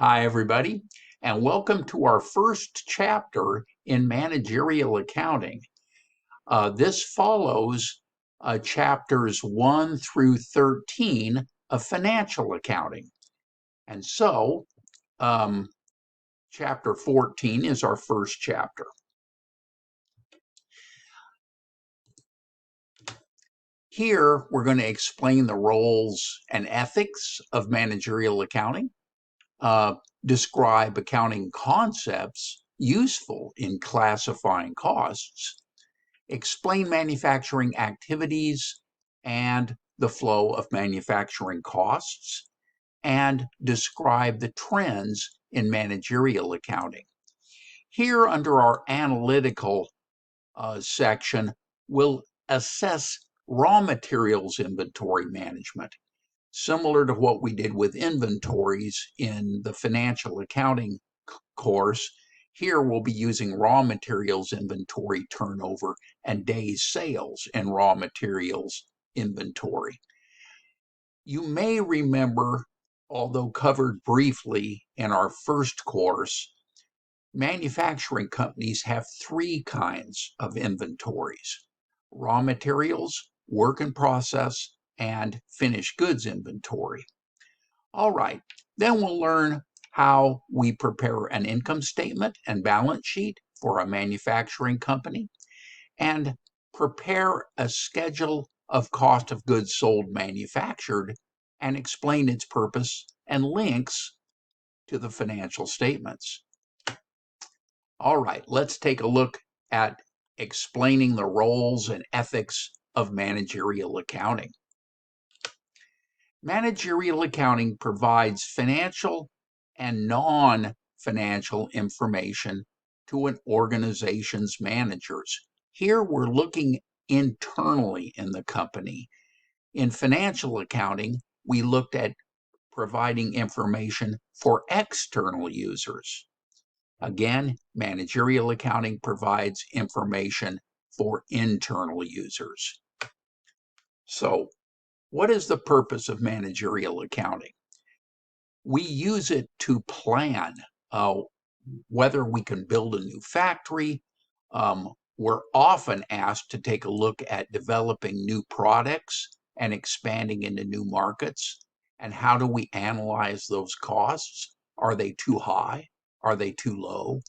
Hi, everybody, and welcome to our first chapter in managerial accounting. This follows chapters 1 through 13 of financial accounting. And so, chapter 14 is our first chapter. Here, we're going to explain the roles and ethics of managerial accounting, describe accounting concepts useful in classifying costs, explain manufacturing activities and the flow of manufacturing costs, and describe the trends in managerial accounting. Here, under our analytical section, we'll assess raw materials inventory management, similar to what we did with inventories in the financial accounting course. Here we'll be using raw materials inventory turnover and days sales in raw materials inventory. You may remember, although covered briefly in our first course, manufacturing companies have three kinds of inventories: raw materials, work in process, and finished goods inventory. All right, then we'll learn how we prepare an income statement and balance sheet for a manufacturing company and prepare a schedule of cost of goods sold manufactured and explain its purpose and links to the financial statements. All right, let's take a look at explaining the roles and ethics of managerial accounting. Managerial accounting provides financial and non-financial information to an organization's managers. Here we're looking internally in the company. In financial accounting, we looked at providing information for external users. Again, managerial accounting provides information for internal users. So, what is the purpose of managerial accounting? We use it to plan whether we can build a new factory. We're often asked to take a look at developing new products and expanding into new markets. And how do we analyze those costs? Are they too high? Are they too low?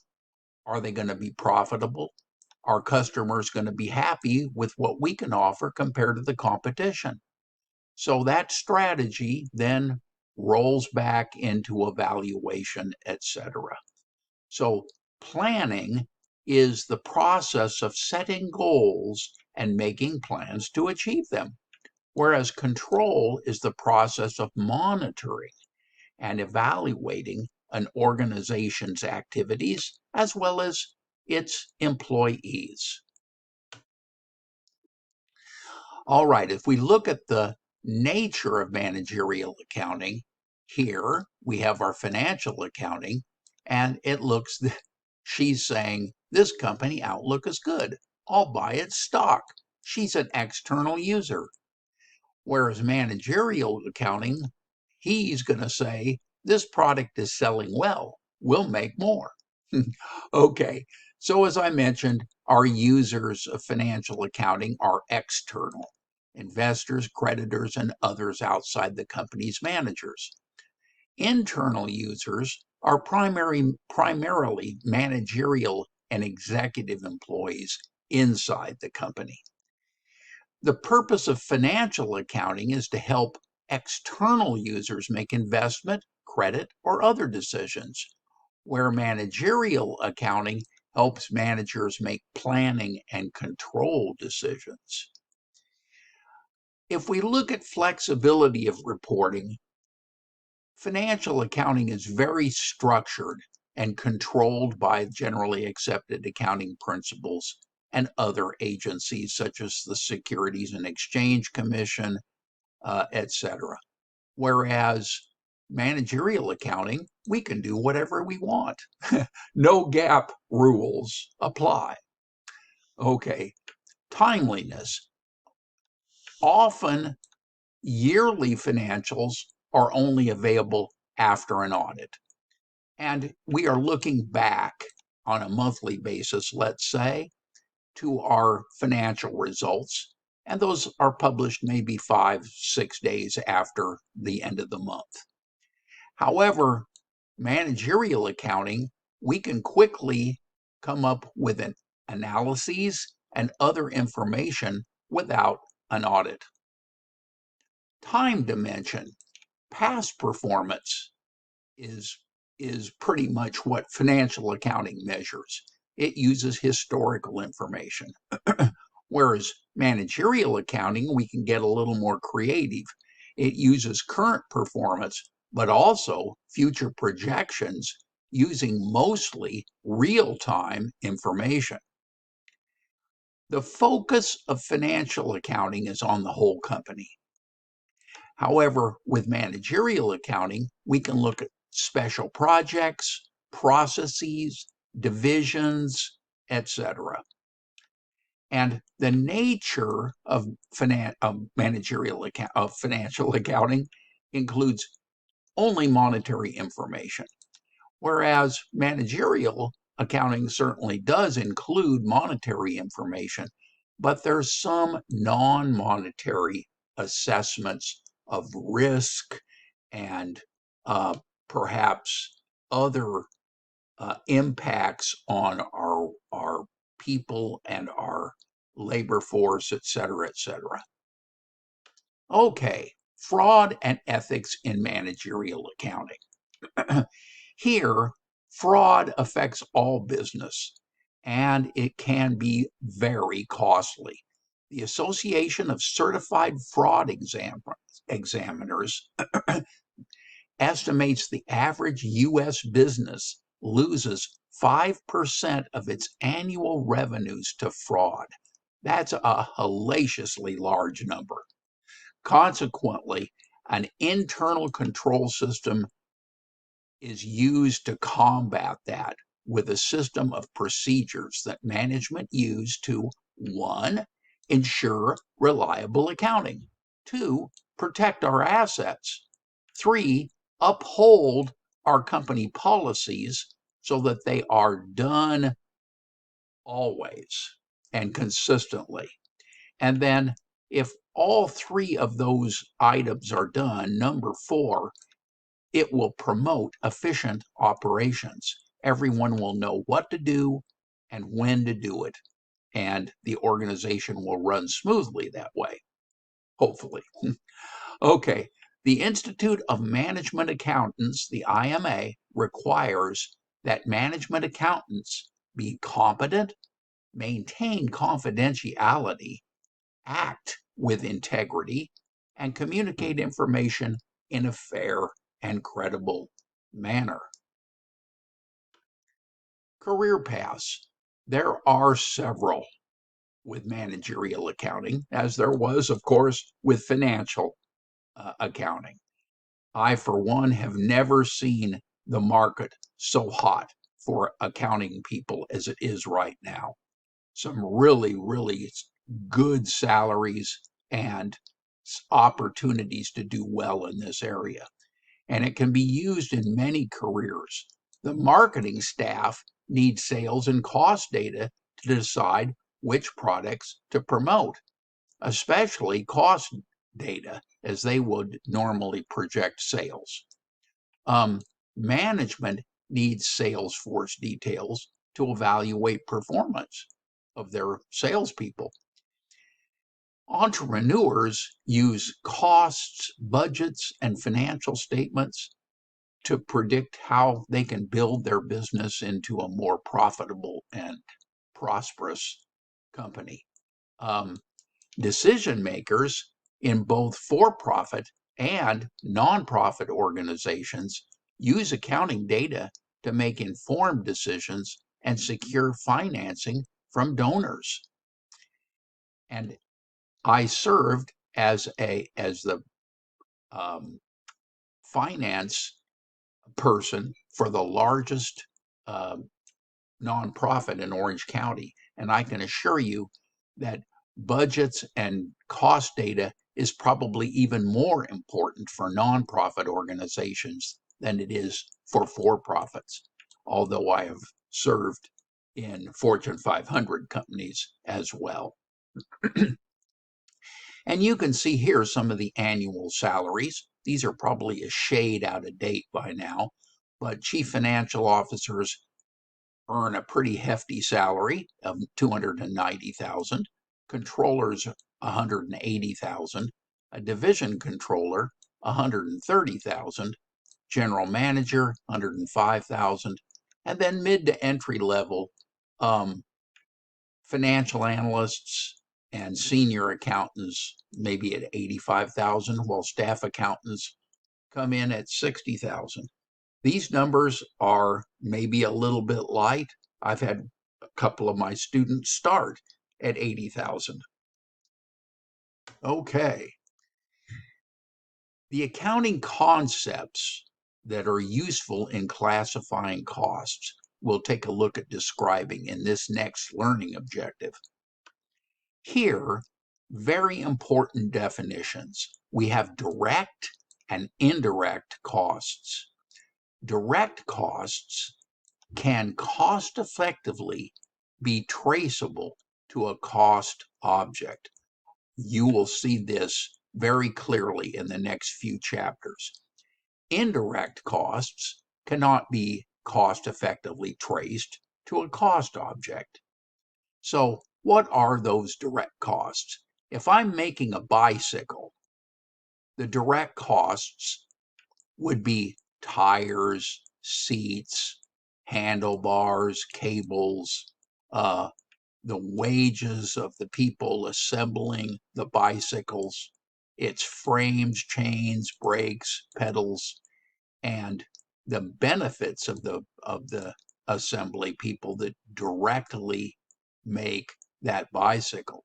Are they going to be profitable? Are customers going to be happy with what we can offer compared to the competition? So that strategy then rolls back into evaluation, etc. So planning is the process of setting goals and making plans to achieve them, whereas control is the process of monitoring and evaluating an organization's activities as well as its employees. All right, if we look at the nature of managerial accounting, here we have our financial accounting, and it looks, she's saying this company outlook is good. I'll buy its stock. She's an external user. Whereas managerial accounting, he's going to say this product is selling well. We'll make more. Okay, so as I mentioned, our users of financial accounting are external: investors, creditors, and others outside the company's managers. Internal users are primarily managerial and executive employees inside the company. The purpose of financial accounting is to help external users make investment, credit, or other decisions, where managerial accounting helps managers make planning and control decisions. If we look at flexibility of reporting, financial accounting is very structured and controlled by generally accepted accounting principles and other agencies such as the Securities and Exchange Commission, etc. Whereas managerial accounting, we can do whatever we want. No GAAP rules apply. Okay, timeliness. Often yearly financials are only available after an audit. And we are looking back on a monthly basis, let's say, to our financial results. And those are published maybe 5, 6 days after the end of the month. However, managerial accounting, we can quickly come up with an analyses and other information without an audit. Time dimension, past performance is pretty much what financial accounting measures. It uses historical information. Whereas managerial accounting, we can get a little more creative. It uses current performance, but also future projections using mostly real-time information. The focus of financial accounting is on the whole company. However, with managerial accounting, we can look at special projects, processes, divisions, etc. And the nature of financial accounting includes only monetary information, whereas managerial accounting certainly does include monetary information, but there's some non-monetary assessments of risk and perhaps other impacts on our people and our labor force, et cetera, et cetera. Okay, fraud and ethics in managerial accounting. Here, fraud affects all business, and it can be very costly. The Association of Certified Fraud Examiners estimates the average U.S. business loses 5% of its annual revenues to fraud. That's a hellaciously large number. Consequently, an internal control system is used to combat that with a system of procedures that management use to 1, ensure reliable accounting, 2, protect our assets, 3, uphold our company policies so that they are done always and consistently. And then if all 3 of those items are done, number 4, it will promote efficient operations. Everyone will know what to do and when to do it, and the organization will run smoothly that way, hopefully. Okay, the Institute of Management Accountants, the IMA, requires that management accountants be competent, maintain confidentiality, act with integrity, and communicate information in a fair and credible manner. Career paths. There are several with managerial accounting, as there was, of course, with financial accounting. I, for one, have never seen the market so hot for accounting people as it is right now. Some really, really good salaries and opportunities to do well in this area. And it can be used in many careers. The marketing staff needs sales and cost data to decide which products to promote, especially cost data, as they would normally project sales. Management needs sales force details to evaluate performance of their salespeople. Entrepreneurs use costs, budgets, and financial statements to predict how they can build their business into a more profitable and prosperous company. Decision makers in both for-profit and nonprofit organizations use accounting data to make informed decisions and secure financing from donors. And I served as the finance person for the largest nonprofit in Orange County, and I can assure you that budgets and cost data is probably even more important for nonprofit organizations than it is for for-profits, although I have served in Fortune 500 companies as well. And you can see here some of the annual salaries. These are probably a shade out of date by now, but chief financial officers earn a pretty hefty salary of $290,000, controllers $180,000, a division controller $130,000, general manager $105,000, and then mid to entry level financial analysts and senior accountants maybe at $85,000, while staff accountants come in at $60,000. These numbers are maybe a little bit light. I've had a couple of my students start at $80,000. Okay. The accounting concepts that are useful in classifying costs we'll take a look at describing in this next learning objective. Here, very important definitions. We have direct and indirect costs. Direct costs can cost effectively be traceable to a cost object. You will see this very clearly in the next few chapters. Indirect costs cannot be cost effectively traced to a cost object. So what are those direct costs? If I'm making a bicycle, the direct costs would be tires, seats, handlebars, cables, the wages of the people assembling the bicycles, its frames, chains, brakes, pedals, and the benefits of the assembly people that directly make that bicycle.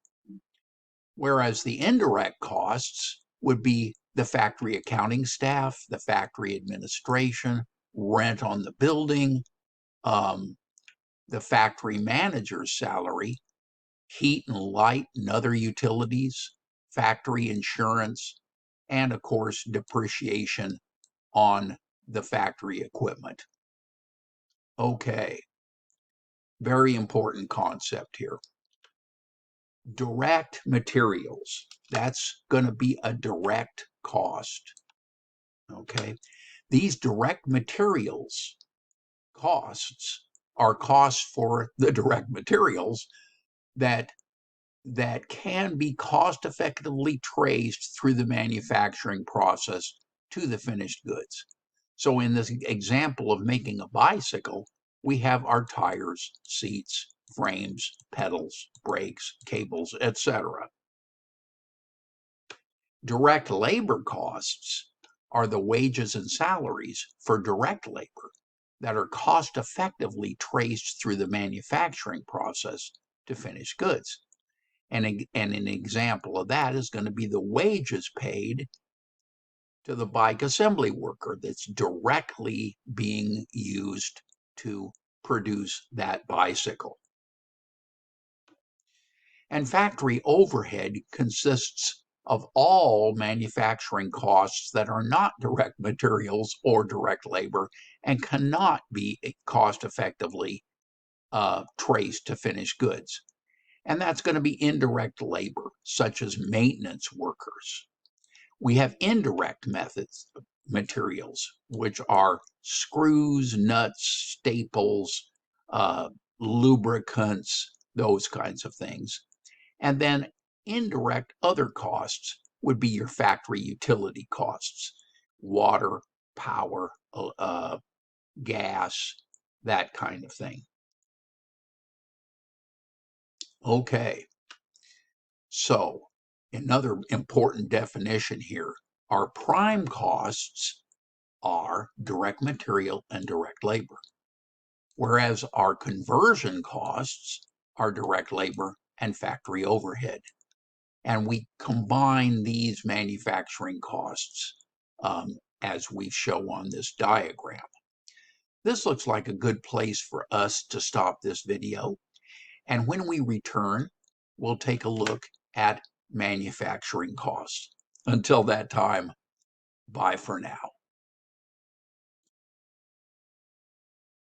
Whereas the indirect costs would be the factory accounting staff, the factory administration, rent on the building, the factory manager's salary, heat and light and other utilities, factory insurance, and of course depreciation on the factory equipment. Okay, very important concept here. Direct materials, that's going to be a direct cost. Okay, these direct materials costs are costs for the direct materials that can be cost effectively traced through the manufacturing process to the finished goods. So in this example of making a bicycle, we have our tires, seats, frames, pedals, brakes, cables, etc. Direct labor costs are the wages and salaries for direct labor that are cost effectively traced through the manufacturing process to finished goods. And an example of that is going to be the wages paid to the bike assembly worker that's directly being used to produce that bicycle. And factory overhead consists of all manufacturing costs that are not direct materials or direct labor and cannot be cost effectively traced to finished goods. And that's going to be indirect labor, such as maintenance workers. We have indirect materials, which are screws, nuts, staples, lubricants, those kinds of things. And then indirect other costs would be your factory utility costs, water, power, gas, that kind of thing. Okay, so another important definition here, our prime costs are direct material and direct labor, whereas our conversion costs are direct labor and factory overhead. And we combine these manufacturing costs as we show on this diagram. This looks like a good place for us to stop this video. And when we return, we'll take a look at manufacturing costs. Until that time, bye for now.